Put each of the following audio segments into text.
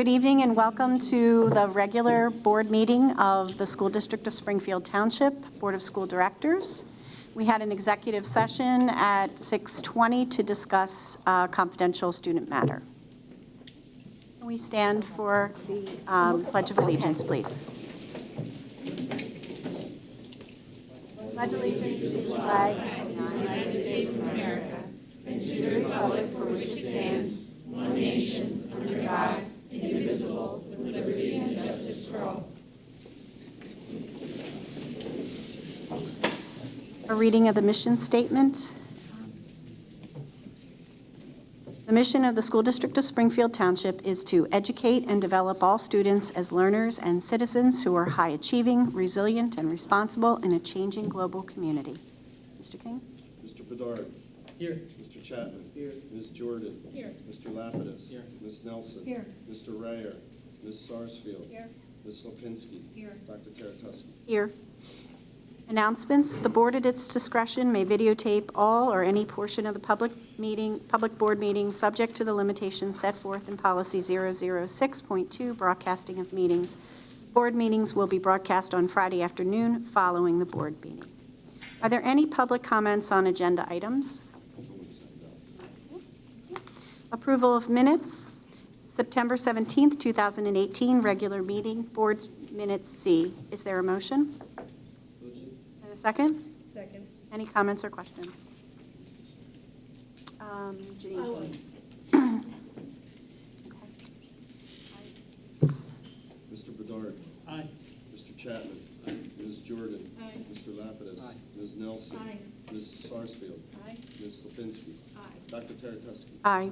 Good evening and welcome to the regular board meeting of the School District of Springfield Township Board of School Directors. We had an executive session at 6:20 to discuss confidential student matter. Can we stand for the Pledge of Allegiance, please? Pledge allegiance to the flag of the United States of America and to the republic for which it stands, one nation, under God, indivisible, with liberty and justice for all. A reading of the mission statement. The mission of the School District of Springfield Township is to educate and develop all students as learners and citizens who are high-achieving, resilient, and responsible in a changing global community. Mr. King? Mr. Bedard. Here. Mr. Chapman. Here. Ms. Jordan. Here. Mr. Lapidus. Here. Ms. Nelson. Here. Mr. Rayer. Ms. Sarsfield. Here. Ms. Lipinski. Here. Dr. Taratuski. Here. Announcements. The board at its discretion may videotape all or any portion of the public board meeting subject to the limitations set forth in policy 006.2, broadcasting of meetings. Board meetings will be broadcast on Friday afternoon following the board meeting. Are there any public comments on agenda items? Approval of minutes. September 17th, 2018, regular meeting, board minutes C. Is there a motion? Motion. And a second? Second. Any comments or questions? Janine. Mr. Bedard. Aye. Mr. Chapman. Aye. Ms. Jordan. Aye. Mr. Lapidus. Aye. Ms. Nelson. Aye. Ms. Sarsfield. Aye. Ms. Lipinski. Aye. Dr. Taratuski. Aye.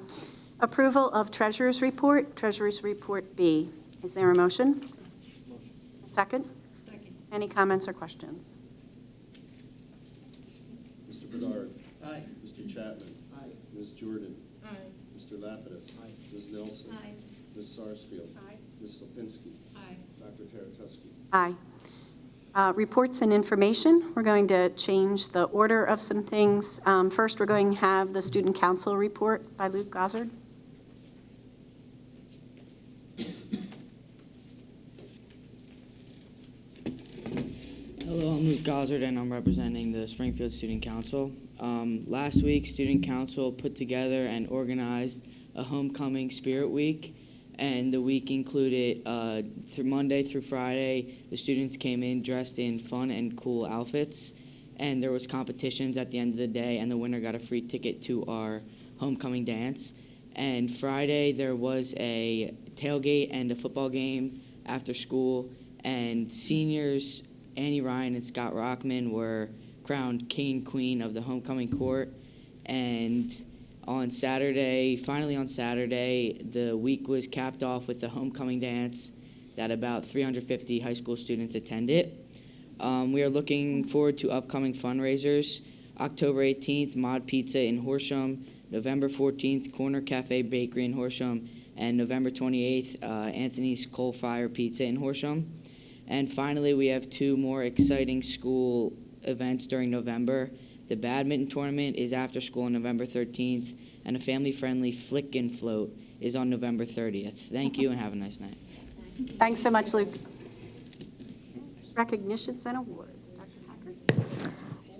Approval of Treasurer's Report, Treasurer's Report B. Is there a motion? Motion. A second? Second. Any comments or questions? Mr. Bedard. Aye. Mr. Chapman. Aye. Ms. Jordan. Aye. Mr. Lapidus. Aye. Ms. Nelson. Aye. Ms. Sarsfield. Aye. Ms. Lipinski. Aye. Dr. Taratuski. Aye. Reports and information. We're going to change the order of some things. First, we're going to have the Student Council report by Luke Gozzard. Hello, I'm Luke Gozzard, and I'm representing the Springfield Student Council. Last week, Student Council put together and organized a Homecoming Spirit Week, and the week included through Monday through Friday, the students came in dressed in fun and cool outfits, and there was competitions at the end of the day, and the winner got a free ticket to our homecoming dance. And Friday, there was a tailgate and a football game after school, and seniors Annie Ryan and Scott Rockman were crowned king and queen of the homecoming court. And on Saturday, finally on Saturday, the week was capped off with the homecoming dance that about 350 high school students attended. We are looking forward to upcoming fundraisers. October 18th, Mod Pizza in Horsham. November 14th, Corner Cafe Bakery in Horsham. And November 28th, Anthony's Coal Fire Pizza in Horsham. And finally, we have two more exciting school events during November. The badminton tournament is after school on November 13th, and a family-friendly flick and float is on November 30th. Thank you, and have a nice night. Thanks so much, Luke. Recognitions and awards. Dr. Packard.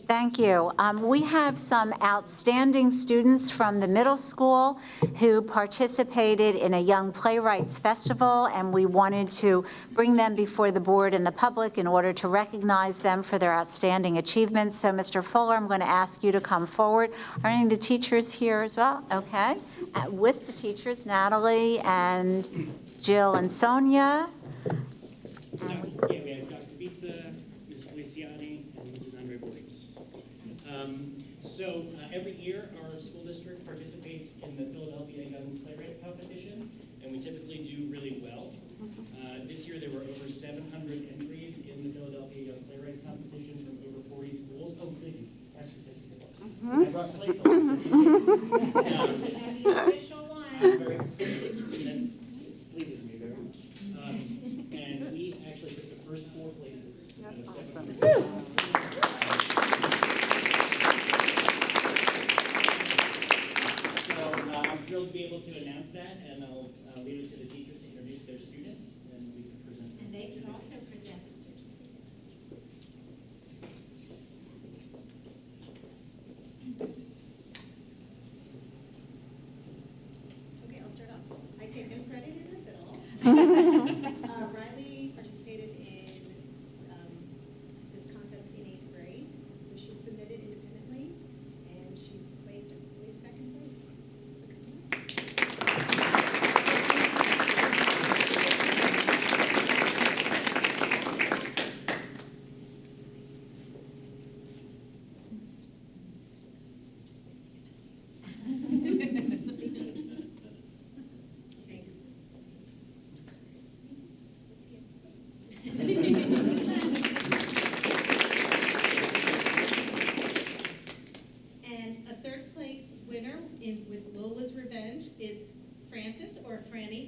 Thank you. We have some outstanding students from the middle school who participated in a Young Playwrights Festival, and we wanted to bring them before the board and the public in order to recognize them for their outstanding achievements. So, Mr. Fuller, I'm going to ask you to come forward. Are any of the teachers here as well? Okay. With the teachers, Natalie and Jill and Sonia. And we have Dr. Pizza, Ms. Feliciani, and Mrs. Andre Boyce. Every year, our school district participates in the Philadelphia Young Playwright Competition, and we typically do really well. This year, there were over 700 entries in the Philadelphia Young Playwrights Competition from over 40 schools. Oh, thank you. Tax certificates. I brought placeholders. The official one. That pleases me very much. And we actually took the first 4 places. That's awesome. I'm thrilled to be able to announce that, and I'll leave it to the teachers to introduce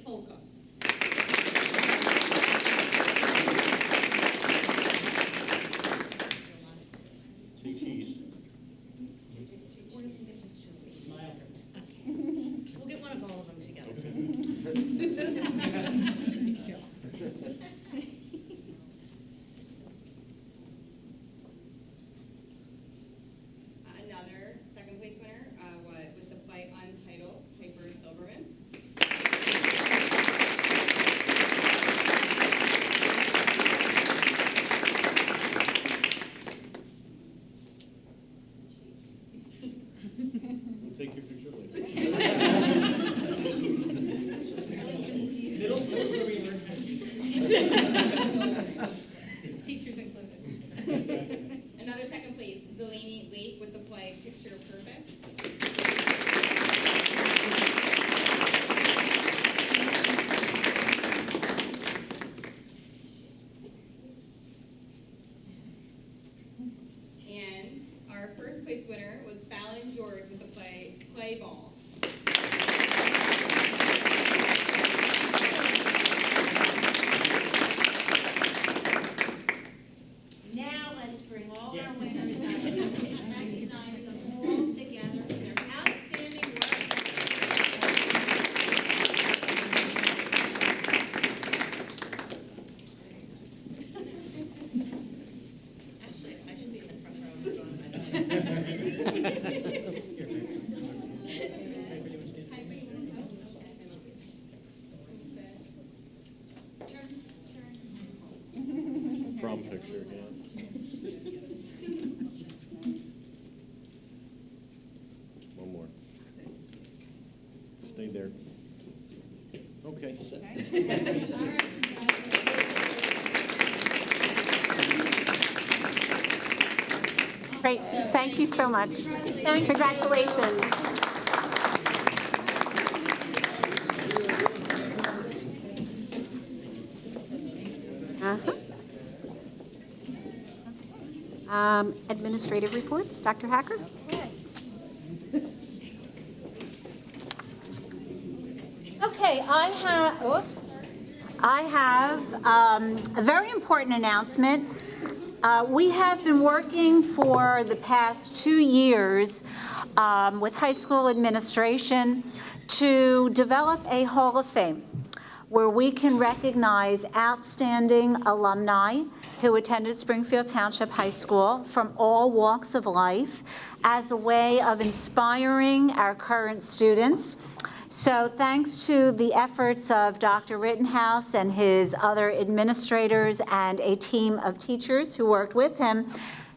State polka. Say cheese. Smile. We'll get one of all of them together. Another second place winner with the play Untitled, Piper Silverman. We'll take your picture later. Middle school is where we learn how to do Teachers included. Another second place, Delaney Lake with the play Picture Perfect. And our first place winner was Fallon George with the play Play Ball. Now let's bring all our winners up and recognize them all together for their outstanding work. Actually, I should be in the front row. Prom picture, yeah. One more. Stay there. Okay. Great, thank you so much. Congratulations. Administrative reports, Dr. Hacker? Okay, I have a very important announcement. We have been working for the past 2 years with high school administration to develop a Hall of Fame where we can recognize outstanding alumni who attended Springfield Township High School from all walks of life as a way of inspiring our current students. So thanks to the efforts of Dr. Rittenhouse and his other administrators and a team of teachers who worked with him,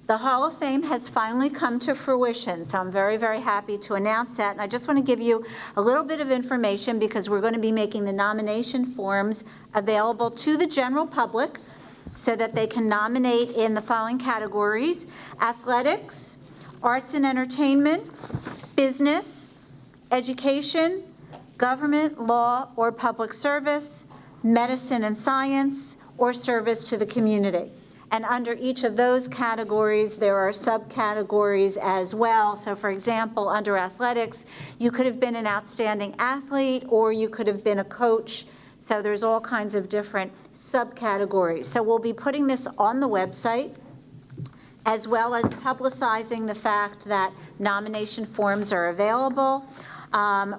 the Hall of Fame has finally come to fruition. So I'm very, very happy to announce that. And I just want to give you a little bit of information because we're going to be making the nomination forms available to the general public so that they can nominate in the following categories: athletics, arts and entertainment, business, education, government, law, or public service, medicine and science, or service to the community. And under each of those categories, there are subcategories as well. So for example, under athletics, you could have been an outstanding athlete or you could have been a coach. So there's all kinds of different subcategories. So we'll be putting this on the website, as well as publicizing the fact that nomination forms are available.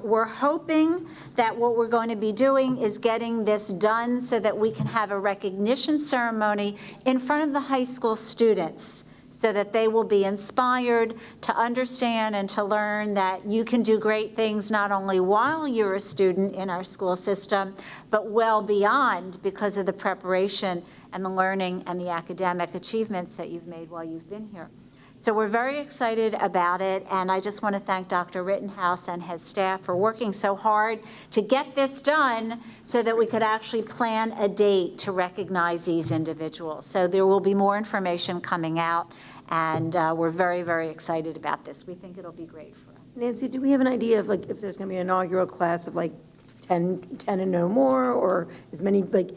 We're hoping that what we're going to be doing is getting this done so that we can have a recognition ceremony in front of the high school students so that they will be inspired to understand and to learn that you can do great things not only while you're a student in our school system, but well beyond because of the preparation and the learning and the academic achievements that you've made while you've been here. So we're very excited about it, and I just want to thank Dr. Rittenhouse and his staff for working so hard to get this done so that we could actually plan a date to recognize these individuals. So there will be more information coming out, and we're very, very excited about this. We think it'll be great for us. Nancy, do we have an idea of like if there's going to be an inaugural class of like 10 and no more, or as many, like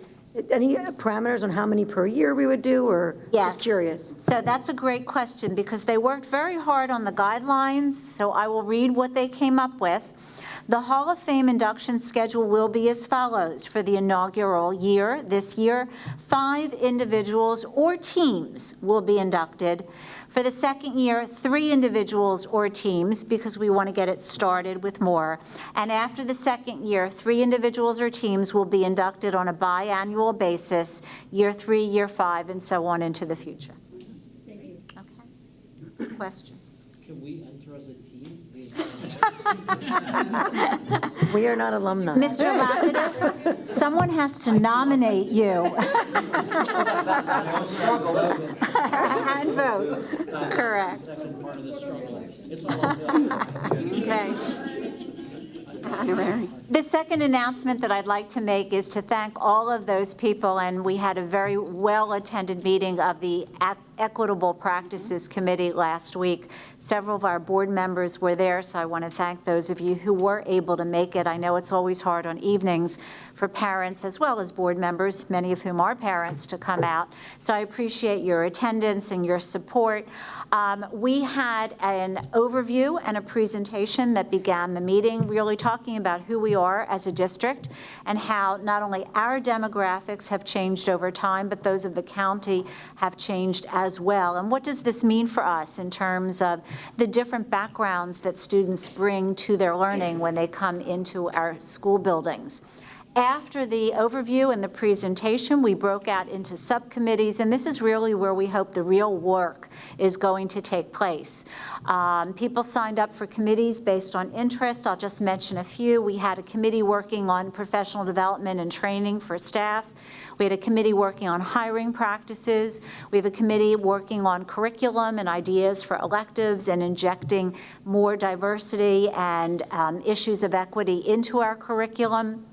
any parameters on how many per year we would do, or Yes. just curious? So that's a great question because they worked very hard on the guidelines, so I will read what they came up with. The Hall of Fame induction schedule will be as follows. For the inaugural year, this year, 5 individuals or teams will be inducted. For the second year, 3 individuals or teams, because we want to get it started with more. And after the second year, 3 individuals or teams will be inducted on a biannual basis, year 3, year 5, and so on into the future. Thank you. Okay. Question? Can we enter as a team? We are not alumni. Mr. Lapidus, someone has to nominate you. And vote. Correct. Second part of the struggle. It's all Okay. Honorary. The second announcement that I'd like to make is to thank all of those people, and we had a very well-attended meeting of the Equitable Practices Committee last week. Several of our board members were there, so I want to thank those of you who were able to make it. I know it's always hard on evenings for parents as well as board members, many of whom are parents, to come out. So I appreciate your attendance and your support. We had an overview and a presentation that began the meeting, really talking about who we are as a district and how not only our demographics have changed over time, but those of the county have changed as well. And what does this mean for us in terms of the different backgrounds that students bring to their learning when they come into our school buildings? After the overview and the presentation, we broke out into subcommittees, and this is really where we hope the real work is going to take place. People signed up for committees based on interest. I'll just mention a few. We had a committee working on professional development and training for staff. We had a committee working on hiring practices. We have a committee working on curriculum and ideas for electives and injecting more diversity and issues of equity into our curriculum.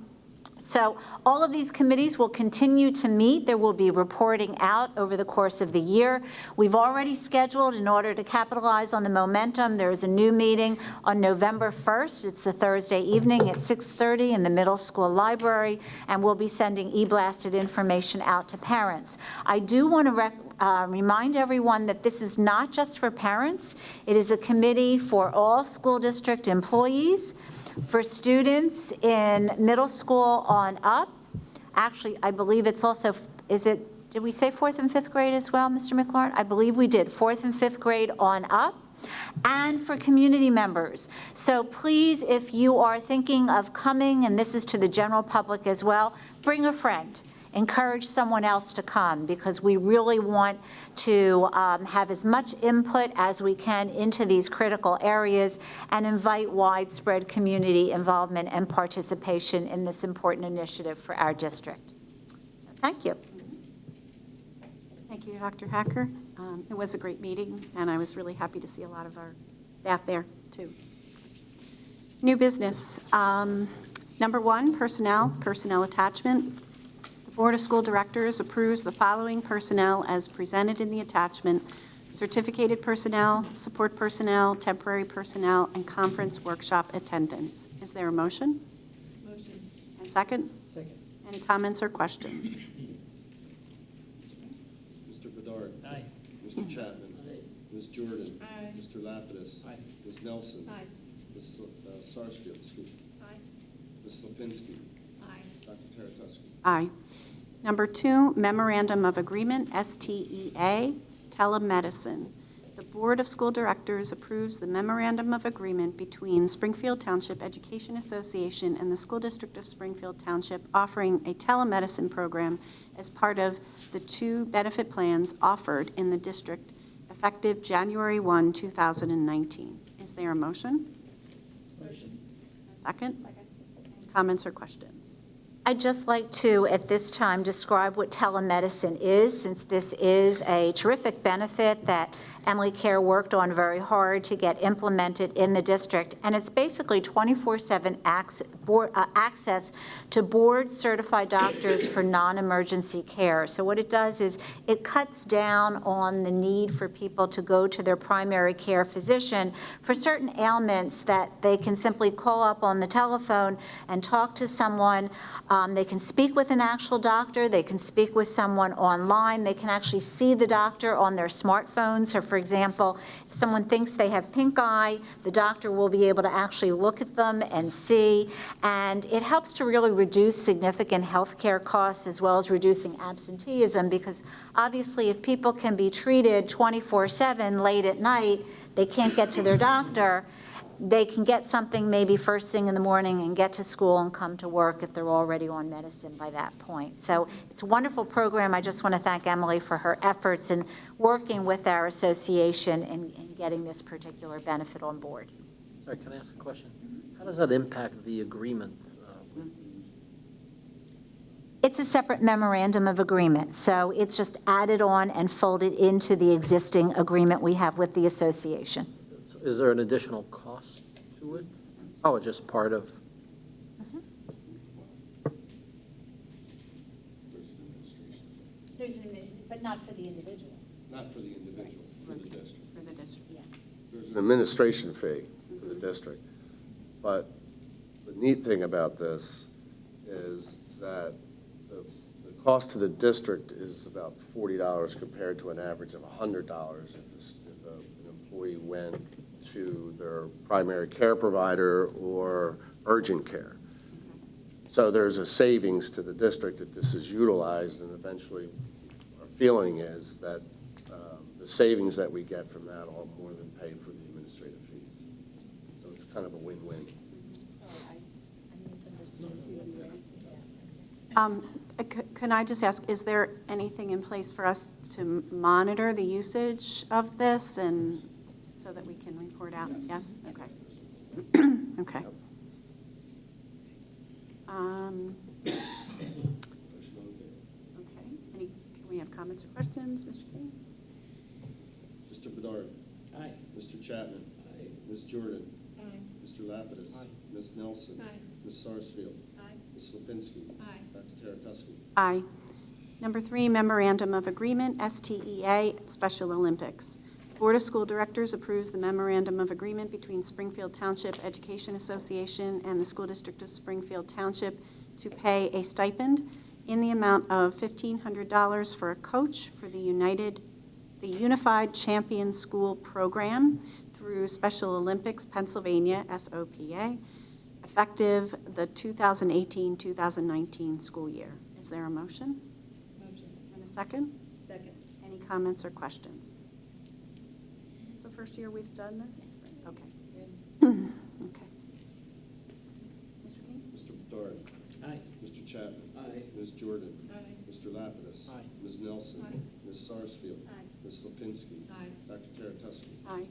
So all of these committees will continue to meet. There will be reporting out over the course of the year. We've already scheduled, in order to capitalize on the momentum, there's a new meeting on November 1st. It's a Thursday evening at 6:30 in the middle school library, and we'll be sending e-blasted information out to parents. I do want to remind everyone that this is not just for parents. It is a committee for all school district employees, for students in middle school on up. Actually, I believe it's also, did we say 4th and 5th grade as well, Mr. McLaurin? I believe we did, 4th and 5th grade on up, and for community members. So please, if you are thinking of coming, and this is to the general public as well, bring a friend. Encourage someone else to come, because we really want to have as much input as we can into these critical areas and invite widespread community involvement and participation in this important initiative for our district. Thank you. Thank you, Dr. Hacker. It was a great meeting, and I was really happy to see a lot of our staff there, too. New business. Number 1, personnel attachment. Board of School Directors approves the following personnel as presented in the attachment: certificated personnel, support personnel, temporary personnel, and conference workshop attendance. Is there a motion? Motion. A second? Second. Any comments or questions? Mr. Bedard. Aye. Mr. Chapman. Aye. Ms. Jordan. Aye. Mr. Lapidus. Aye. Ms. Nelson. Aye. Ms. Sarsfield, excuse me. Aye. Ms. Lipinski. Aye. Dr. Teretuski. Aye. Number 2, Memorandum of Agreement, STEA, Telemedicine. The Board of School Directors approves the Memorandum of Agreement between Springfield Township Education Association and the School District of Springfield Township, offering a telemedicine program as part of the 2 benefit plans offered in the district, effective January 1, 2019. Is there a motion? Motion. A second? Second. Comments or questions? I'd just like to, at this time, describe what telemedicine is, since this is a terrific benefit that Emily Care worked on very hard to get implemented in the district. And it's basically 24/7 access to board-certified doctors for non-emergency care. So what it does is it cuts down on the need for people to go to their primary care physician for certain ailments that they can simply call up on the telephone and talk to someone. They can speak with an actual doctor. They can speak with someone online. They can actually see the doctor on their smartphones. So for For example, if someone thinks they have pink eye, the doctor will be able to actually look at them and see, and it helps to really reduce significant healthcare costs as well as reducing absenteeism, because obviously if people can be treated 24/7 late at night, they can't get to their doctor, they can get something maybe first thing in the morning and get to school and come to work if they're already on medicine by that point. So it's a wonderful program. I just want to thank Emily for her efforts in working with our association in getting this particular benefit on board. Sorry, can I ask a question? How does that impact the agreement with the? It's a separate memorandum of agreement, so it's just added on and folded into the existing agreement we have with the association. So is there an additional cost to it? Oh, it's just part of? There's an administration. There's an, but not for the individual. Not for the individual, for the district. For the district, yeah. There's an administration fee for the district. But the neat thing about this is that the cost to the district is about $40 compared to an average of $100 if an employee went to their primary care provider or urgent care. So there's a savings to the district if this is utilized, and eventually our feeling is that the savings that we get from that all more than pay for the administrative fees. So it's kind of a win-win. Can I just ask, is there anything in place for us to monitor the usage of this and so that we can report out? Yes? Okay. Okay. Okay. Can we have comments or questions, Mr. King? Mr. Bedard. Aye. Mr. Chapman. Aye. Ms. Jordan. Aye. Mr. Lapidus. Aye. Ms. Nelson. Aye. Ms. Sarsfield. Aye. Ms. Lipinski. Aye. Dr. Taratusky. Aye. Number 3, Memorandum of Agreement, STEA, Special Olympics. Board of School Directors approves the Memorandum of Agreement between Springfield Township Education Association and the School District of Springfield Township to pay a stipend in the amount of $1,500 for a coach for the Unified Champion School Program through Special Olympics Pennsylvania, SOPA, effective the 2018-2019 school year. Is there a motion? Motion. And a second? Second. Any comments or questions? Is this the first year we've done this? Okay. Okay. Mr. King? Mr. Bedard. Aye. Mr. Chapman. Aye. Ms. Jordan. Aye. Mr. Lapidus. Aye. Ms. Nelson. Aye. Ms. Sarsfield. Aye. Ms. Lipinski. Aye. Dr. Taratusky. Aye.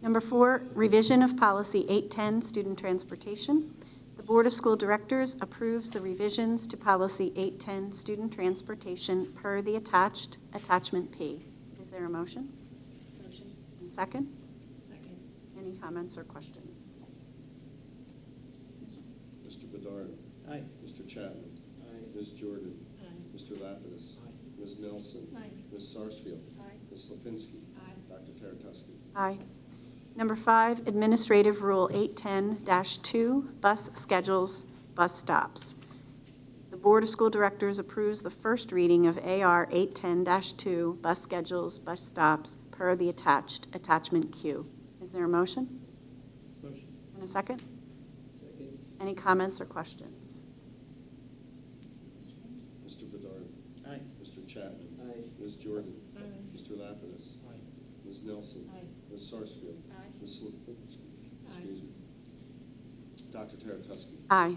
Number 4, revision of policy 810, student transportation. The Board of School Directors approves the revisions to policy 810, student transportation per the attachment P. Is there a motion? Motion. And second? Second. Any comments or questions? Mr. Bedard. Aye. Mr. Chapman. Aye. Ms. Jordan. Aye. Mr. Lapidus. Aye. Ms. Nelson. Aye. Ms. Sarsfield. Aye. Ms. Lipinski. Aye. Dr. Taratusky. Aye. Number 5, Administrative Rule 810-2, bus schedules, bus stops. The Board of School Directors approves the first reading of AR 810-2, bus schedules, bus stops, per the attachment Q. Is there a motion? Motion. And a second? Second. Any comments or questions? Mr. Bedard. Aye. Mr. Chapman. Aye. Ms. Jordan. Aye. Mr. Lapidus. Aye. Ms. Nelson. Aye. Ms. Sarsfield. Aye. Ms. Lipinski. Aye. Excuse me. Dr. Taratusky. Aye.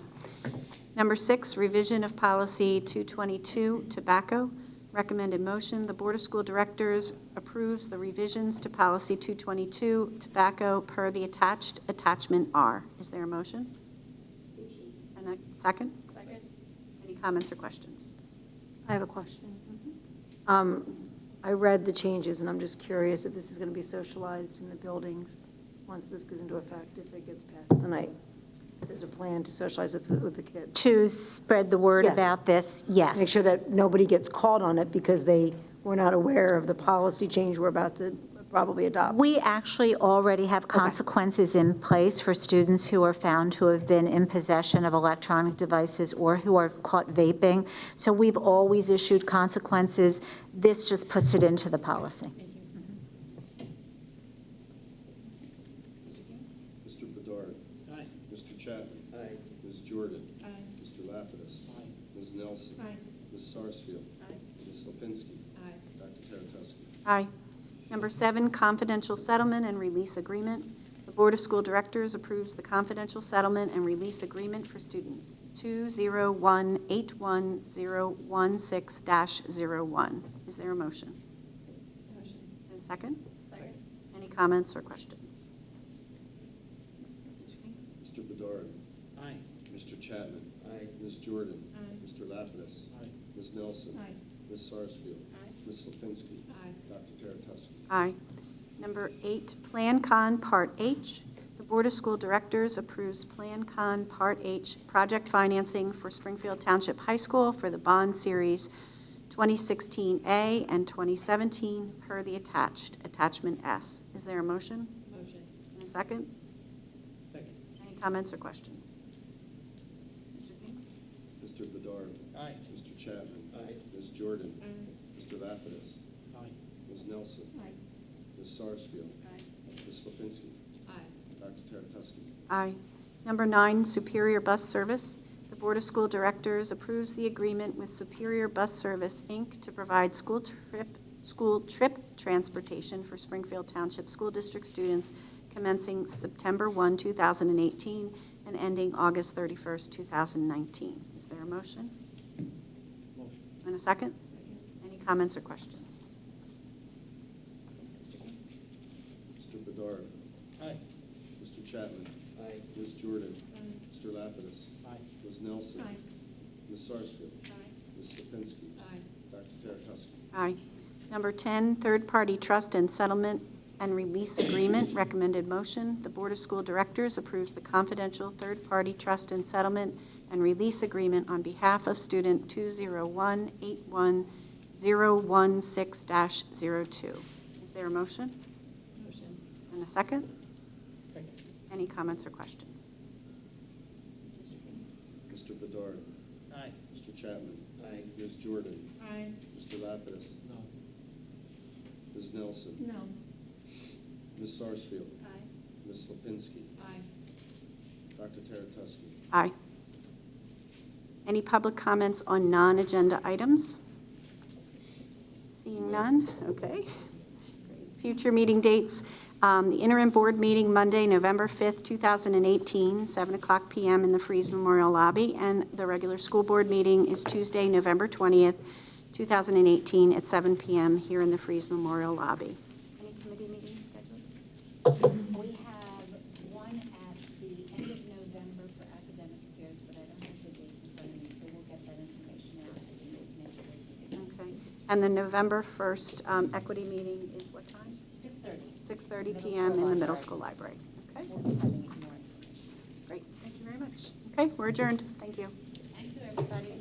Number 6, revision of policy 222, tobacco. Recommended motion, the Board of School Directors approves the revisions to policy 222, tobacco, per the attachment R. Is there a motion? Motion. And a second? Second. Any comments or questions? I have a question. I read the changes, and I'm just curious if this is going to be socialized in the buildings once this goes into effect, if it gets passed tonight. If there's a plan to socialize it with the kids. To spread the word Yeah. about this, yes. Make sure that nobody gets called on it because they were not aware of the policy change we're about to probably adopt. We actually already have consequences in place for students who are found to have been in possession of electronic devices or who are caught vaping. So we've always issued consequences. This just puts it into the policy. Bedard. Aye. Mr. Chapman. Aye. Ms. Jordan. Aye. Mr. Lapidus. Aye. Ms. Nelson. Aye. Ms. Sarsfield. Aye. Ms. Lipinski. Aye. Dr. Teretuski. Aye. Number 7, confidential settlement and release agreement. The Board of School Directors approves the confidential settlement and release agreement for students 201-81016-01. Is there a motion? Motion. And a second? Second. Any comments or questions? Mr. King? Mr. Bedard. Aye. Mr. Chapman. Aye. Ms. Jordan. Aye. Mr. Lapidus. Aye. Ms. Nelson. Aye. Ms. Sarsfield. Aye. Ms. Lipinski. Aye. Dr. Teretuski. Aye. Number 8, Plan Con Part H. The Board of School Directors approves Plan Con Part H project financing for Springfield Township High School for the bond series 2016A and 2017 per the attachment S. Is there a motion? Motion. And a second? Second. Any comments or questions? Mr. King? Mr. Bedard. Aye. Mr. Chapman. Aye. Ms. Jordan. Aye. Mr. Lapidus. Aye. Ms. Nelson. Aye. Ms. Sarsfield. Aye. Ms. Lipinski. Aye. Dr. Teretuski. Aye. Number 9, Superior Bus Service. The Board of School Directors approves the agreement with Superior Bus Service, Inc. to provide school trip transportation for Springfield Township School District students commencing September 1, 2018, and ending August 31st, 2019. Is there a motion? Motion. And a second? Any comments or questions? Mr. King? Mr. Bedard. Aye. Mr. Chapman. Aye. Ms. Jordan. Aye. Mr. Lapidus. Aye. Ms. Nelson. Aye. Ms. Sarsfield. Aye. Ms. Lipinski. Aye. Dr. Teretuski. Aye. Number 10, third-party trust and settlement and release agreement. Recommended motion. The Board of School Directors approves the confidential third-party trust and settlement and release agreement on behalf of student 201-81016-02. Is there a motion? Motion. And a second? Second. Any comments or questions? Mr. Bedard. Aye. Mr. Chapman. Aye. Ms. Jordan. Aye. Mr. Lapidus. No. Ms. Nelson. No. Ms. Sarsfield. Aye. Ms. Lipinski. Aye. Dr. Teretuski. Aye. Any public comments on non-agenda items? Seeing none, okay. Future meeting dates, the interim board meeting Monday, November 5th, 2018, 7 o'clock p.m. in the Freeze Memorial Lobby, and the regular school board meeting is Tuesday, November 20th, 2018, at 7 p.m. here in the Freeze Memorial Lobby. Any committee meetings scheduled? We have one at the end of November for academic affairs, but I don't have the date in front of me, so we'll get that information out at the next board meeting. Okay. And the November 1st equity meeting is what time? 6:30. 6:30 Middle p.m. school in the middle library. school library. Okay, We'll be sending you more information. great. Thank you very much. Okay, we're adjourned. Thank you. Thank you, everybody.